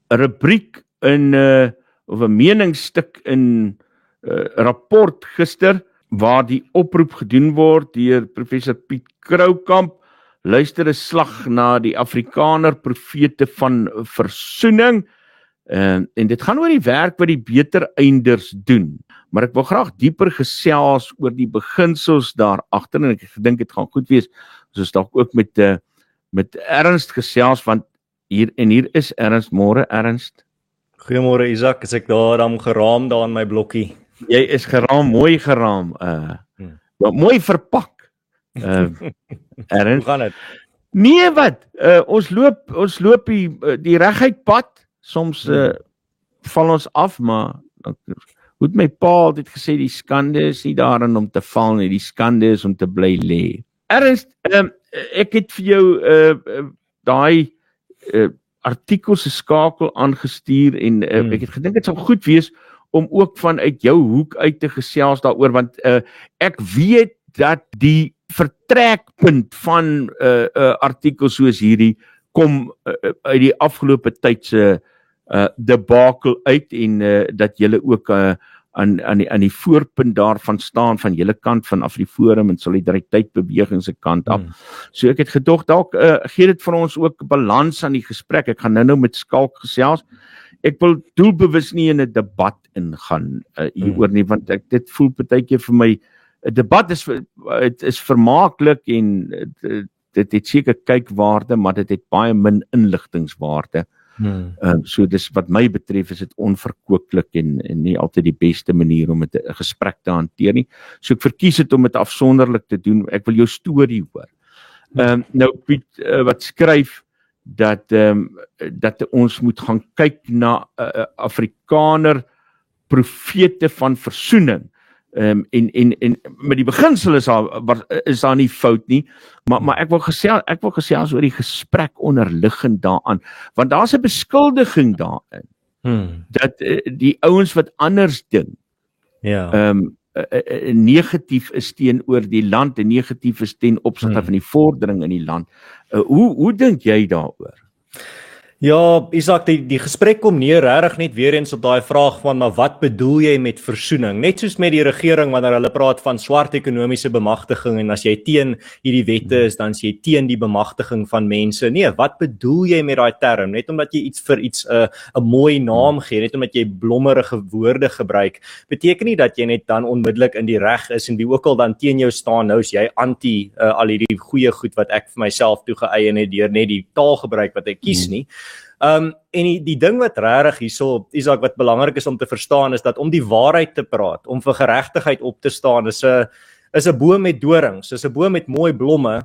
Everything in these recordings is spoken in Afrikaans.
rubriek in of 'n meningsstuk in rapport gister waar die oproep gedoen word deur professor Piet Kroukamp, luister 'n slag na die Afrikaner profete van versoening. En dit gaan oor die werk wat die beter einders doen. Maar ek wil graag dieper gesels oor die beginsels daar agter en ek dink dit gaan goed wees. Soos dalk ook met Ernst gesels, want hier is Ernst. Môre Ernst. Goeiemôre Isak, is ek dan geraam daar in my blokkie? Jy is geraam, mooi geraam. Mooi verpak. Ernst. Hoe gaan dit? Nee wat, ons loop die reguit pad. Soms val ons af, maar goed, my pa altyd gesê die skande is nie daarin om te val nie, die skande is om te bly lê. Ernst, ek het vir jou daai artikel se skakel aangestuur en ek het gedink dit sal goed wees om ook vanuit jou hoek uit te gesels daaroor, want ek weet dat die vertrekpunt van artikels soos hierdie kom uit die afgelope tyd se debakel uit en dat julle ook aan die voorpunt daarvan staan van julle kant van Afriforum en Solidariteit Beweging se kant af. So ek het gedog dalk gee dit vir ons ook balans aan die gesprek. Ek gaan nou met Skalk gesels. Ek wil doelbewus nie in 'n debat ingaan hieroor nie, want dit voel partykeer vir my 'n debat is vermaaklik en dit het seker kykwaarde, maar dit het baie min inligtingswaarde. So dis wat my betref is dit onverkooplik en nie altyd die beste manier om 'n gesprek te hanteer nie. So ek verkies dit om dit afsonderlik te doen. Ek wil jou storie hoor. Nou Piet wat skryf dat ons moet gaan kyk na Afrikaner profete van versoening. En met die beginsel is daar nie fout nie, maar ek wil gesels oor die gesprek onderliggend daaraan, want daar's 'n beskuldiging daarin dat die ouens wat anders dink negatief is teenoor die land en negatief is ten opsigte van die vordering in die land. Hoe dink jy daaroor? Ja, Isak, die gesprek kom neer regtig net weer eens op daai vraag van, maar wat bedoel jy met versoening? Net soos met die regering wanneer hulle praat van swart ekonomiese bemagtiging en as jy teen hierdie wette is, dan is jy teen die bemagtiging van mense. Nee, wat bedoel jy met daai term? Net omdat jy iets vir iets 'n mooi naam gee, net omdat jy blommerige woorde gebruik, beteken nie dat jy net dan onmiddellik in die reg is en wie ook al dan teen jou staan, nou is jy anti al hierdie goeie goed wat ek vir myself toegeëien het deur net die taalgebruik wat ek kies nie. En die ding wat regtig hierso, Isak, wat belangrik is om te verstaan, is dat om die waarheid te praat, om vir geregtigheid op te staan, is 'n boom met dorings, is 'n boom met mooi blomme,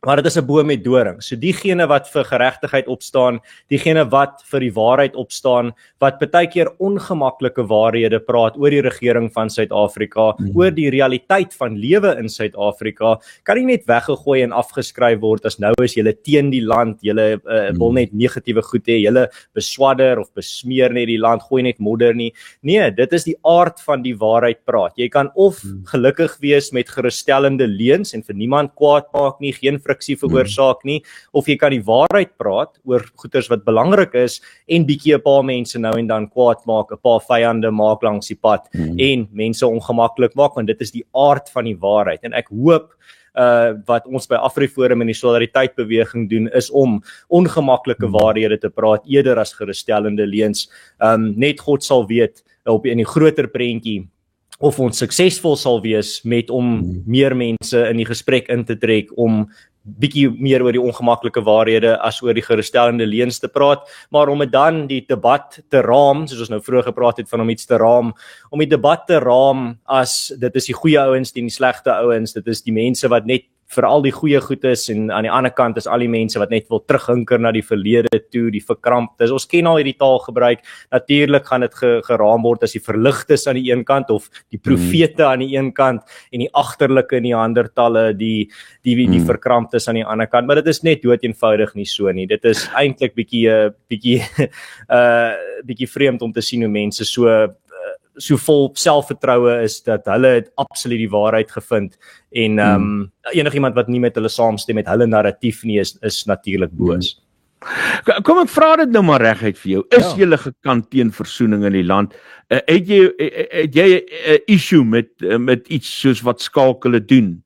maar dit is 'n boom met dorings. So diegene wat vir geregtigheid opstaan, diegene wat vir die waarheid opstaan, wat baie keer ongemaklike waarhede praat oor die regering van Suid-Afrika, oor die realiteit van lewe in Suid-Afrika, kan nie net weggegooi en afgeskryf word as nou is julle teen die land, julle wil net negatiewe goed hê, julle beswadder of besmeer net die land, gooi net modder nie. Nee, dit is die aard van die waarheid praat. Jy kan of gelukkig wees met gerusstellende leuns en vir niemand kwaad maak nie, geen friksie veroorsaak nie, of jy kan die waarheid praat oor goeters wat belangrik is en bietjie 'n paar mense nou en dan kwaad maak, 'n paar vyande maak langs die pad en mense ongemaklik maak, want dit is die aard van die waarheid. En ek hoop wat ons by Afriforum en die Solidariteit Beweging doen, is om ongemaklike waarhede te praat, eerder as gerusstellende leuns. Net God sal weet in die groter prentjie of ons suksesvol sal wees met om meer mense in die gesprek in te trek, om bietjie meer oor die ongemaklike waarhede as oor die gerusstellende leuns te praat, maar om dit dan die debat te raam, soos ons nou vroeër gepraat het van om iets te raam, om die debat te raam as dit is die goeie ouens teen die slegte ouens, dit is die mense wat net vir al die goeie goed is en aan die ander kant is al die mense wat net wil terughinker na die verlede toe, die verkramptes. Ons ken al hierdie taal gebruik. Natuurlik gaan dit geraam word as die verligtes aan die een kant of die profete aan die een kant en die agterlike Neandertalle, die verkramptes aan die ander kant. Maar dit is net dood eenvoudig nie so nie. Dit is eintlik bietjie vreemd om te sien hoe mense so vol selfvertroue is dat hulle het absoluut die waarheid gevind en enigiemand wat nie met hulle saamstem met hulle narratief nie is natuurlik boos. Kom ek vra dit nou maar reguit vir jou. Is julle gekant teen versoening in die land? Het jy 'n issue met iets soos wat skakele doen?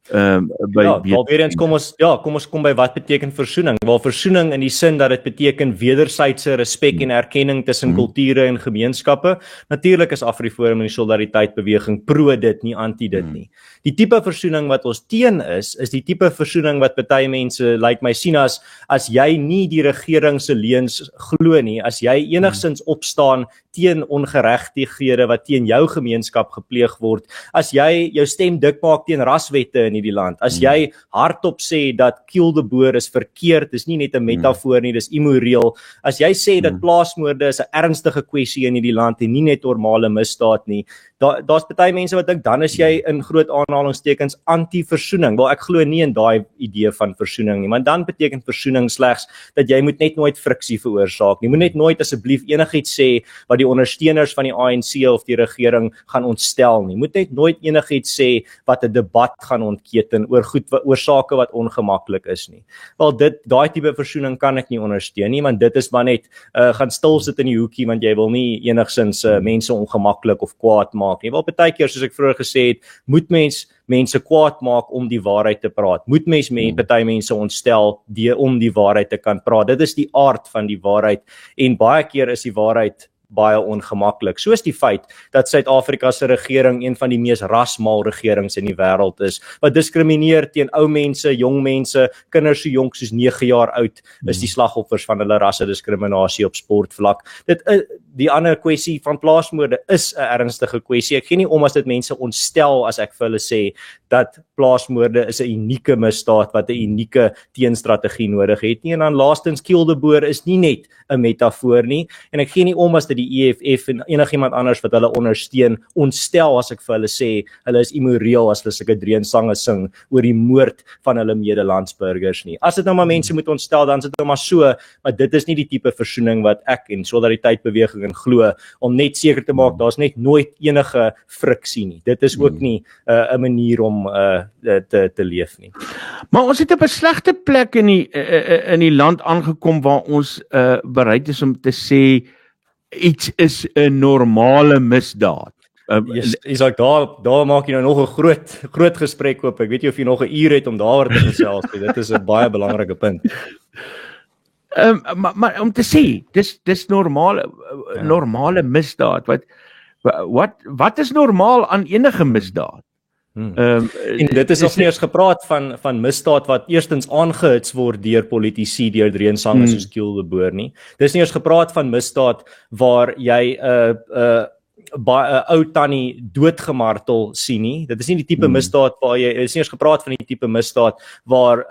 Weer eens kom ons kom by wat beteken versoening. Wel, versoening in die sin dat dit beteken wederwysige respek en erkenning tussen kulture en gemeenskappe. Natuurlik is AfriForum en die Solidariteit beweging pro dit, nie anti dit nie. Die tipe versoening wat ons teen is die tipe versoening wat baie mense my sien as jy nie die regering se leuns glo nie, as jy enigsins opstaan teen ongeregtighede wat teen jou gemeenskap gepleeg word, as jy jou stem dik maak teen raswette in hierdie land, as jy hardop sê dat kill the Boer is verkeerd, dis nie net 'n metafoor nie, dis immoreel, as jy sê dat plaasmoorde is 'n ernstige kwessie in hierdie land en nie net normale misdaad nie, daar's baie mense wat dink dan is jy in groot aanhalingstekens anti-versoening. Wel, ek glo nie in daai idee van versoening nie, maar dan beteken versoening slegs dat jy moet net nooit friksie veroorsaak nie. Moet net nooit asseblief enigiets sê wat die ondersteuners van die ANC of die regering gaan ontstel nie. Moet net nooit enigiets sê wat 'n debat gaan ontketen oor sake wat ongemaklik is nie. Wel, daai tipe versoening kan ek nie ondersteun nie, want dit is maar net gaan stil sit in die hoekie want jy wil nie enigsins mense ongemaklik of kwaad maak nie. Wel, baie keer soos ek vroeër gesê het, moet mense kwaad maak om die waarheid te praat. Moet baie mense ontstel om die waarheid te kan praat. Dit is die aard van die waarheid en baie keer is die waarheid baie ongemaklik. Soos die feit dat Suid-Afrika se regering een van die mees rasmal regerings in die wêreld is, wat diskrimineer teen ou mense, jong mense, kinders so jonk soos 9 jaar oud is die slagoffers van hulle rasse diskriminasie op sportvlak. Die ander kwessie van plaasmoorde is 'n ernstige kwessie. Ek gee nie om as dit mense ontstel as ek vir hulle sê dat plaasmoorde is 'n unieke misdaad wat 'n unieke teenstrategie nodig het nie. En dan laastens, kill the Boer is nie net 'n metafoor nie. En ek gee nie om as dit die EFF en enigiemand anders wat hulle ondersteun ontstel as ek vir hulle sê hulle is immoreel as hulle sulke dreunsange sing oor die moord van hulle medelandsburgers nie. As dit nou maar mense moet ontstel, dan is dit nou maar so, maar dit is nie die tipe versoening wat ek en Solidariteit beweging en glo om net seker te maak daar's net nooit enige friksie nie. Dit is ook nie 'n manier om te leef nie. Maar ons het op 'n slegte plek in die land aangekom waar ons bereid is om te sê iets is 'n normale misdaad. Isak, daar maak jy nou nog 'n groot gesprek oop. Ek weet nie of jy nog 'n uur het om daaroor te gesels nie. Dit is 'n baie belangrike punt. Maar om te sê, dis normale misdaad. Wat is normaal aan enige misdaad? En dit is nog nie eens gepraat van misdaad wat eerstens aangehits word deur politici, deur dreunsange soos Kill the Boer nie. Dis nie eens gepraat van misdaad waar jy 'n ou tannie doodgemartel sien nie. Dit is nie die tipe misdaad waar jy is nie eens gepraat van die tipe misdaad waar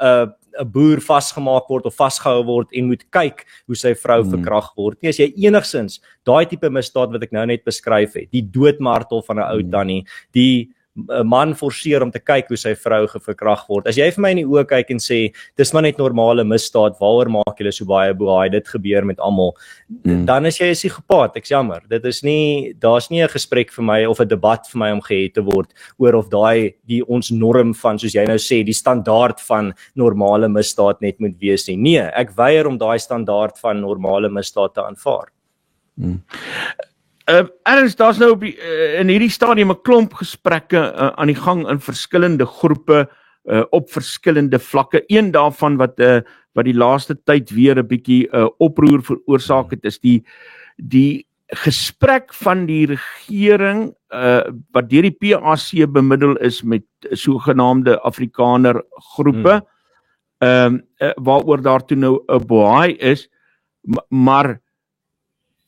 'n boer vasgemaak word of vasgehou word en moet kyk hoe sy vrou verkragt word. Nie as jy enigsins daai tipe misdaad wat ek nou net beskryf het, die doodmartel van 'n ou tannie, die 'n man forceer om te kyk hoe sy vrou verkragt word. As jy vir my in die oë kyk en sê, dis maar net normale misdaad, waaroor maak julle so baie boei, dit gebeur met almal, dan is jy 'n psigopaat, ek's jammer. Daar's nie 'n gesprek vir my of 'n debat vir my om gehad te word oor of die ons norm van, soos jy nou sê, die standaard van normale misdaad net moet wees nie. Nee, ek weier om daai standaard van normale misdaad te aanvaar. Ernst, daar's nou in hierdie stadium 'n klomp gesprekke aan die gang in verskillende groepe op verskillende vlakke. Een daarvan wat die laaste tyd weer 'n bietjie oproer veroorsaak het, is die gesprek van die regering wat deur die PAC bemiddel is met sogenaamde Afrikaner groepe, waaroor daar toe nou 'n boei is, maar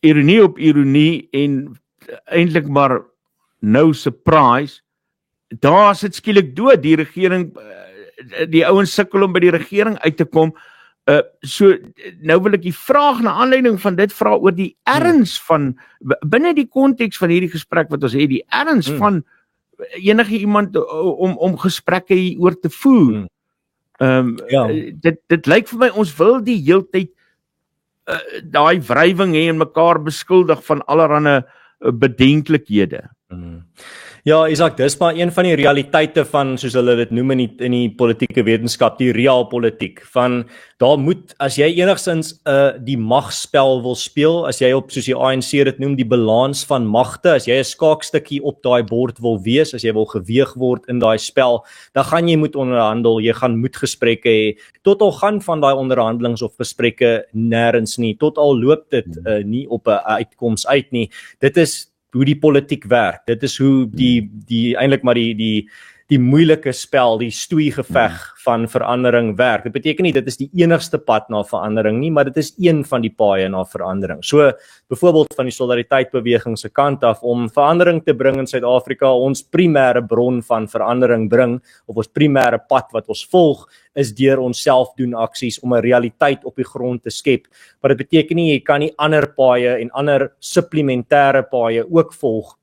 ironie op ironie en eintlik maar no surprise, daar sit skielik dood. Die regering, die ouens sukkel om by die regering uit te kom. So nou wil ek die vraag na aanleiding van dit vra oor die erns van, binne die konteks van hierdie gesprek wat ons het, die erns van enige iemand om gesprekke hieroor te voer. Dit lyk vir my ons wil die heeltyd daai wrywing hê en mekaar beskuldig van allerlei bedenklikhede. Ja, Isak, dis maar een van die realiteite van, soos hulle dit noem in die politieke wetenskap, die realpolitiek. Van daar moet, as jy enigstens die magspel wil speel, as jy op, soos die ANC dit noem, die balans van magte, as jy 'n skaakstukkie op daai bord wil wees, as jy wil geweeg word in daai spel, dan gaan jy moet onderhandel, jy gaan moet gesprekke hê. Tot al gaan van daai onderhandelings of gesprekke nêrens nie, tot al loop dit nie op 'n uitkoms uit nie. Dit is hoe die politiek werk. Dit is hoe die eintlik maar die moeilike spel, die stoeigeveg van verandering werk. Dit beteken nie dit is die enigste pad na verandering nie, maar dit is een van die paaie na verandering. So byvoorbeeld van die solidariteitsbeweging se kant af om verandering te bring in Suid-Afrika, ons primêre bron van verandering bring of ons primêre pad wat ons volg is deur onsself doen aksies om 'n realiteit op die grond te skep. Maar dit beteken nie jy kan nie ander paaie en ander supplementêre paaie ook volg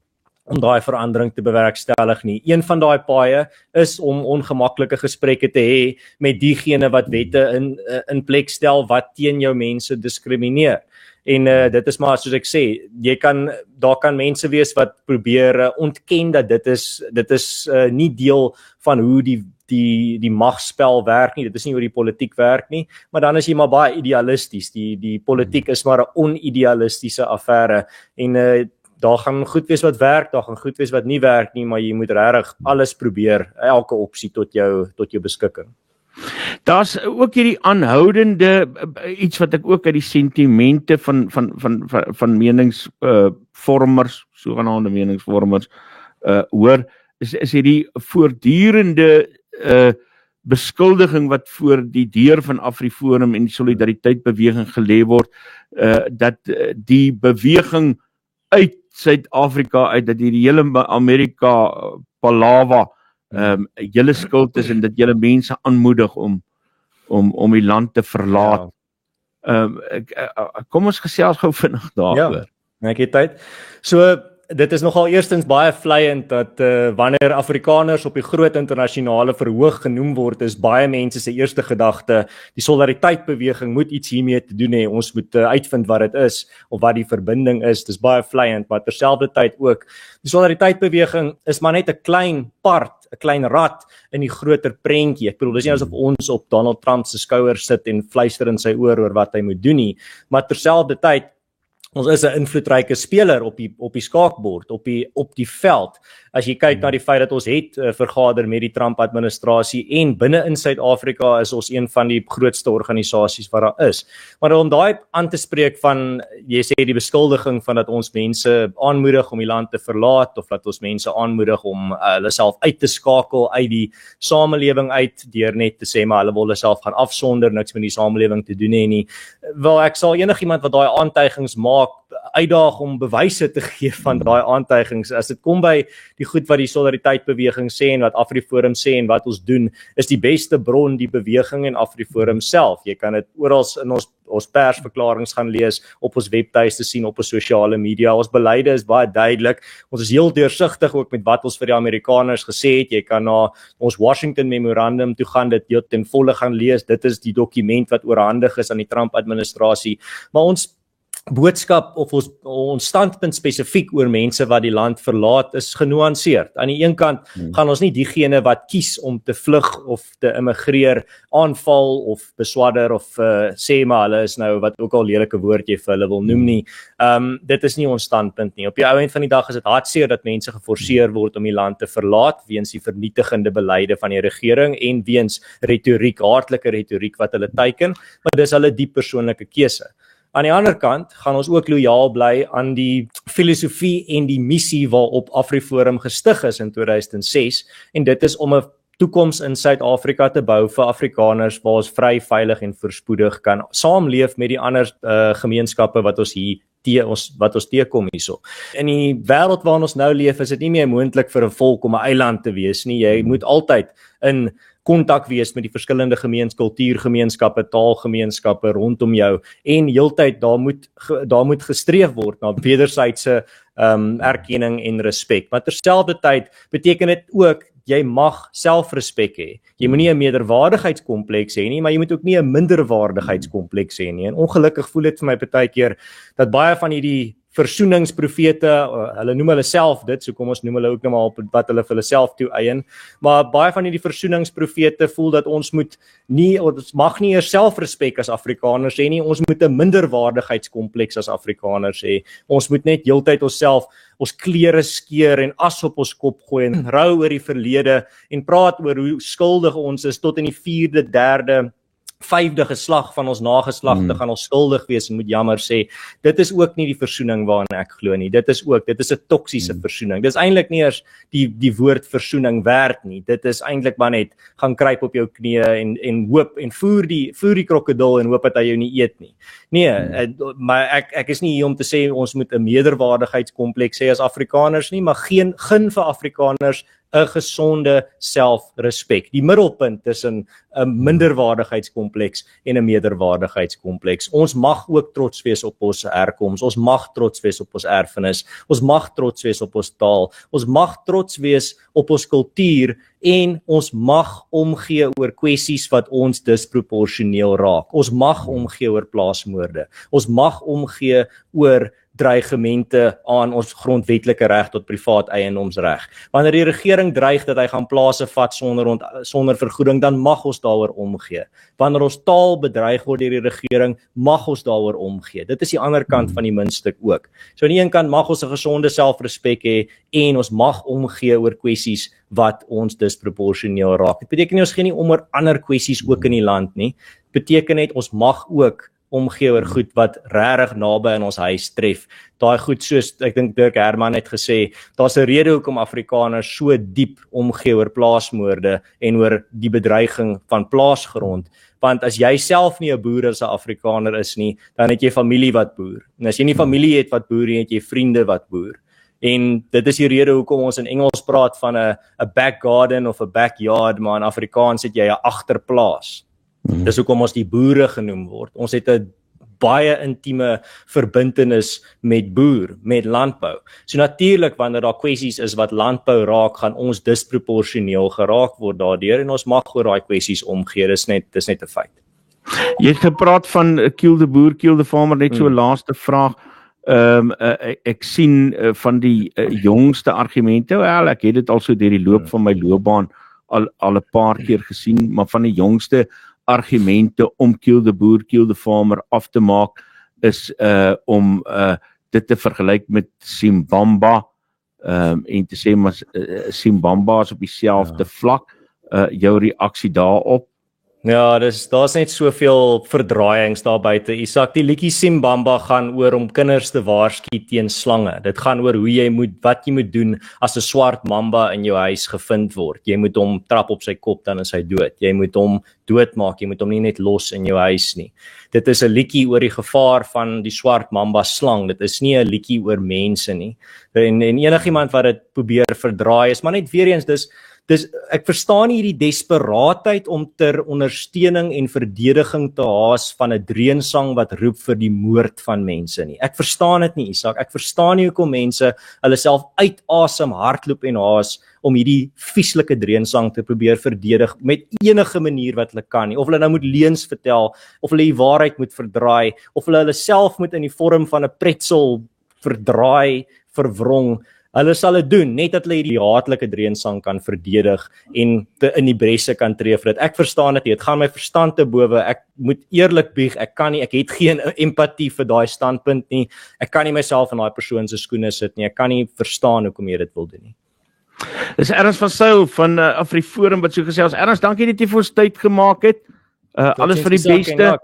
om daai verandering te bewerkstellig nie. Een van daai paaie is om ongemaklike gesprekke te hê met diegene wat wette in plek stel wat teen jou mense diskrimineer. En dit is maar soos ek sê, daar kan mense wees wat probeer ontken dat dit is nie deel van hoe die magspel werk nie, dit is nie hoe die politiek werk nie, maar dan is jy maar baie idealisties, die politiek is maar 'n onidealistiese affære, en daar gaan goed wees wat werk, daar gaan goed wees wat nie werk nie, maar jy moet regtig alles probeer, elke opsie tot jou beskikking. Daar's ook hierdie aanhoudende iets wat ek ook uit die sentimente van meningsvormers, sogenaamde meningsvormers hoor, is hierdie voortdurende beskuldiging wat voor die deur van AfriForum en die Solidariteitsbeweging gelê word, dat die beweging uit Suid-Afrika uit, dat die hele Amerika palawa julle skuld is en dat julle mense aanmoedig om die land te verlaat. Kom ons gesels gou vinnig daaroor. Ja, ek het tyd. So dit is nogal eerstens baie vleiend dat wanneer Afrikaners op die groot internasionale verhoog genoem word, is baie mense se eerste gedagte, die solidariteitsbeweging moet iets hiermee te doen hê, ons moet uitvind wat dit is, of wat die verbinding is, dis baie vleiend, maar terselfdertyd ook, die solidariteitsbeweging is maar net 'n klein part, 'n klein rad in die groter prentjie. Ek bedoel, dis nie asof ons op Donald Trump se skouers sit en fluister in sy oor wat hy moet doen nie, maar terselfdertyd, ons is 'n invloedryke speler op die skaakbord, op die veld. As jy kyk na die feit dat ons het vergader met die Trump-administrasie en binne in Suid-Afrika is ons een van die grootste organisasies wat daar is. Maar om daai aan te spreek van, jy sê die beskuldiging van dat ons mense aanmoedig om die land te verlaat, of dat ons mense aanmoedig om hulle self uit te skakel uit die samelewing uit, deur net te sê, maar hulle wil hulle self gaan afsonder, niks met die samelewing te doen hê nie. Wel, ek sal enigiemand wat daai aantuigings maak, uitdaag om bewyse te gee van daai aantuigings. As dit kom by die goed wat die Solidariteitsbeweging sê en wat AfriForum sê en wat ons doen, is die beste bron die beweging en AfriForum self. Jy kan dit oral in ons persverklaringe gaan lees, op ons webtuiste sien, op ons sosiale media. Ons beleide is baie duidelik. Ons is heel deursigtig ook met wat ons vir die Amerikaners gesê het. Jy kan na ons Washington Memorandum toe gaan, dit ten volle gaan lees. Dit is die dokument wat oorhandig is aan die Trump-administrasie. Maar ons boodskap of ons standpunt spesifiek oor mense wat die land verlaat is genuanceerd. Aan die een kant gaan ons nie diegene wat kies om te vlug of te immigreer aanval of beswadder of sê maar hulle is nou wat ook al lelike woord jy vir hulle wil noem nie. Dit is nie ons standpunt nie. Op die ou end van die dag is dit hartseer dat mense geforseer word om die land te verlaat weens die vernietigende beleide van die regering en weens retoriek, hartlike retoriek wat hulle teiken, maar dis hulle diep persoonlike keuse. Aan die ander kant gaan ons ook lojaal bly aan die filosofie en die missie waarop AfriForum gestig is in 2006 en dit is om 'n toekoms in Suid-Afrika te bou vir Afrikaners waar ons vry, veilig en voorspoedig kan saamleef met die ander gemeenskappe wat ons teekom hierso. In die wêreld waarin ons nou leef is dit nie meer moontlik vir 'n volk om 'n eiland te wees nie. Jy moet altyd in kontak wees met die verskillende kultuurgemeenskappe, taalgemeenskappe rondom jou en heeltyd daar moet gestreef word na wederwysige erkenning en respek. Maar terselfdertyd beteken dit ook jy mag selfrespek hê. Jy moenie 'n meerderwaardigheidskompleks hê nie, maar jy moet ook nie 'n minderwaardigheidskompleks hê nie. En ongelukkig voel dit vir my partykeer dat baie van hierdie versoeningsprofete, hulle noem hulle self dit, so kom ons noem hulle ook nou maar op wat hulle vir hulle self toe eien, maar baie van hierdie versoeningsprofete voel dat ons mag nie eers selfrespek as Afrikaners hê nie, ons moet 'n minderwaardigheidskompleks as Afrikaners hê, ons moet net heeltyd ons klere skeer en as op ons kop gooi en rou oor die verlede en praat oor hoe skuldig ons is tot in die 4de, 3de, 5de geslag van ons nageslagte gaan ons skuldig wees en moet jammer sê. Dit is ook nie die versoening waarna ek glo nie. Dit is 'n toksiese versoening. Dit is eintlik nie eers die woord versoening werd nie. Dit is eintlik maar net gaan kruip op jou knieë en hoop en voer die krokodil en hoop dat hy jou nie eet nie. Nee, maar ek is nie hier om te sê ons moet 'n meerderwaardigheidskompleks hê as Afrikaners nie, maar gun vir Afrikaners 'n gesonde selfrespek. Die middelpunt tussen 'n minderwaardigheidskompleks en 'n meerderwaardigheidskompleks. Ons mag ook trots wees op ons herkoms, ons mag trots wees op ons erfenis, ons mag trots wees op ons taal, ons mag trots wees op ons kultuur en ons mag omgee oor kwessies wat ons disproporsioneel raak. Ons mag omgee oor plaasmoorde. Ons mag omgee oor dreigemente aan ons grondwetlike reg tot privaat eiendomsreg. Wanneer die regering dreig dat hy gaan plase vat sonder vergoeding, dan mag ons daaroor omgee. Wanneer ons taal bedreig word deur die regering, mag ons daaroor omgee. Dit is die ander kant van die muntstuk ook. So aan die een kant mag ons 'n gesonde selfrespek hê en ons mag omgee oor kwessies wat ons disproporsioneel raak. Dit beteken nie ons gee nie om oor ander kwessies ook in die land nie. Dit beteken net ons mag ook omgee oor goed wat regtig naby in ons huis tref. Daai goed soos, ek dink Dirk Herman het gesê, daar's 'n rede hoekom Afrikaners so diep omgee oor plaasmoorde en oor die bedreiging van plaasgrond. Want as jy self nie 'n boer as 'n Afrikaner is nie, dan het jy familie wat boer. En as jy nie familie het wat boer nie, het jy vriende wat boer. En dit is die rede hoekom ons in Engels praat van 'n back garden of 'n backyard, maar in Afrikaans het jy 'n agterplaas. Dis hoekom ons die boere genoem word. Ons het 'n baie intieme verbintenis met boer, met landbou. So natuurlik wanneer daar kwessies is wat landbou raak, gaan ons disproporsioneel geraak word daardeur en ons mag oor daai kwessies omgee. Dis net 'n feit. Jy het gepraat van kill the boer, kill the farmer, net so 'n laaste vraag. Ek sien van die jongste argumente, wel ek het dit al so deur die loop van my loopbaan al 'n paar keer gesien, maar van die jongste argumente om kill the boer, kill the farmer af te maak is om dit te vergelyk met Simbamba en te sê maar Simbamba is op dieselfde vlak. Jou reaksie daarop? Ja, daar's net soveel verdraaiings daar buite. Isak, die liedjie Simbamba gaan oor om kinders te waarsku teen slange. Dit gaan oor wat jy moet doen as 'n swart mamba in jou huis gevind word. Jy moet hom trap op sy kop, dan is hy dood. Jy moet hom doodmaak, jy moet hom nie net los in jou huis nie. Dit is 'n liedjie oor die gevaar van die swart mamba slang. Dit is nie 'n liedjie oor mense nie. En enigiemand wat dit probeer verdraai is, maar net weer eens ek verstaan nie hierdie desperaatheid om ter ondersteuning en verdediging te haas van 'n dreensang wat roep vir die moord van mense nie. Ek verstaan dit nie, Isak. Ek verstaan nie hoekom mense hulle self uit asem hardloop en haas om hierdie vieslike dreensang te probeer verdedig met enige manier wat hulle kan nie. Of hulle nou moet leuns vertel, of hulle die waarheid moet verdraai, of hulle self moet in die vorm van 'n pretzel verdraai, verwrong. Hulle sal dit doen, net dat hulle hierdie haatlike dreensang kan verdedig en in die bresse kan tree vir dit. Ek verstaan dit nie, dit gaan my verstand te bowe. Ek moet eerlik bieg, ek het geen empatie vir daai standpunt nie. Ek kan nie myself in daai persoon se skoene sit nie. Ek kan nie verstaan hoekom jy dit wil doen nie. Dis Ernst van Sail van AfriForum wat so gesels. Ernst, dankie dat jy vir ons tyd gemaak het. Alles vir die beste. Ja, ek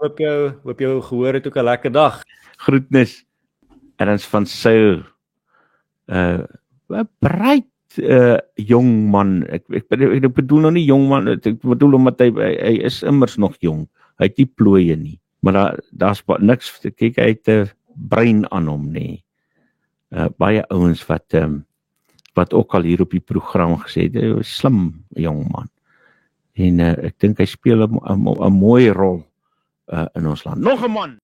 hoop jou gehoor het ook 'n lekker dag. Groetnis. Ernst van Sail. 'n breed jong man. Ek bedoel nou nie jong man, ek bedoel omdat hy is immers nog jong. Hy het nie plooie nie. Maar daar's niks, kyk, hy het 'n brein aan hom nie. Baie ouens wat ook al hier op die program gesê het, hy was slim jong man. En ek dink hy speel 'n mooi rol in ons land. Nog 'n man.